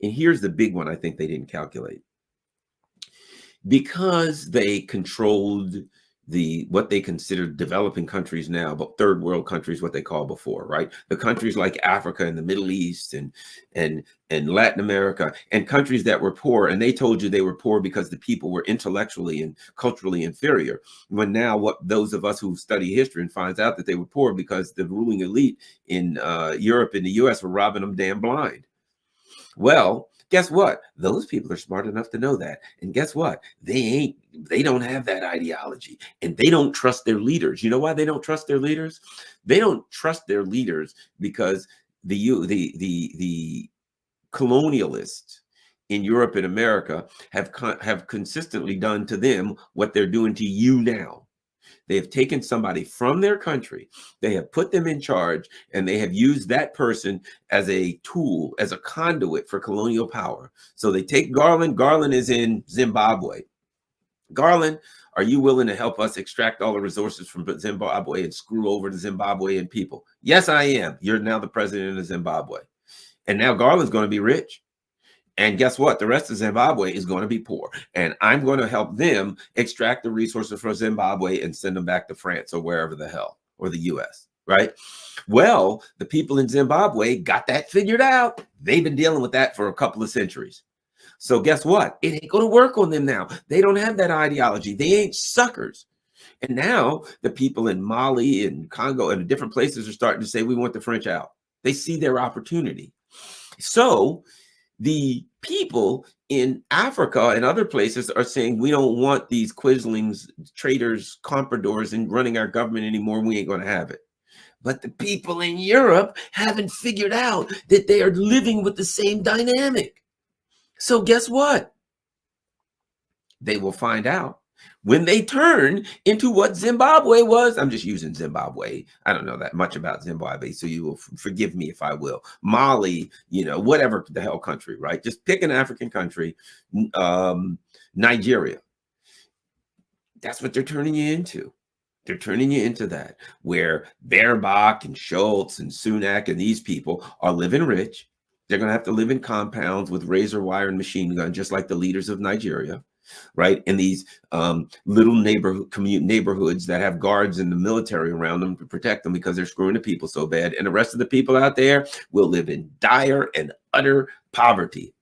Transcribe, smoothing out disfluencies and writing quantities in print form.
And here's the big one I think they didn't calculate. Because they controlled what they considered developing countries now, but third world countries, what they call before, right? The countries like Africa and the Middle East and Latin America, and countries that were poor, and they told you they were poor because the people were intellectually and culturally inferior. When now what those of us who study history and finds out that they were poor because the ruling elite in Europe and the US were robbing them damn blind. Well, guess what? Those people are smart enough to know that. And guess what? They don't have that ideology, and they don't trust their leaders. You know why they don't trust their leaders? They don't trust their leaders because the colonialists in Europe and America have consistently done to them what they're doing to you now. They have taken somebody from their country, they have put them in charge, and they have used that person as a tool, as a conduit for colonial power. So they take Garland. Garland is in Zimbabwe. Garland, are you willing to help us extract all the resources from Zimbabwe and screw over the Zimbabwean people? Yes, I am. You're now the president of Zimbabwe. And now Garland's going to be rich. And guess what? The rest of Zimbabwe is going to be poor. And I'm going to help them extract the resources from Zimbabwe and send them back to France or wherever the hell, or the US, right? Well, the people in Zimbabwe got that figured out. They've been dealing with that for a couple of centuries. So guess what? It ain't going to work on them now. They don't have that ideology. They ain't suckers. And now the people in Mali and Congo and different places are starting to say, we want the French out. They see their opportunity. So the people in Africa and other places are saying, we don't want these quislings, traitors, compradors, and running our government anymore. We ain't going to have it. But the people in Europe haven't figured out that they are living with the same dynamic. So guess what? They will find out when they turn into what Zimbabwe was. I'm just using Zimbabwe. I don't know that much about Zimbabwe, so you will forgive me if I will. Mali, you know, whatever the hell country, right? Just pick an African country. Nigeria. That's what they're turning you into. They're turning you into that, where Baerbock and Schultz and Sunak and these people are living rich. They're going to have to live in compounds with razor wire and machine gun, just like the leaders of Nigeria, right? And these little neighborhoods that have guards and the military around them to protect them because they're screwing the people so bad. And the rest of the people out there will live in dire and utter poverty.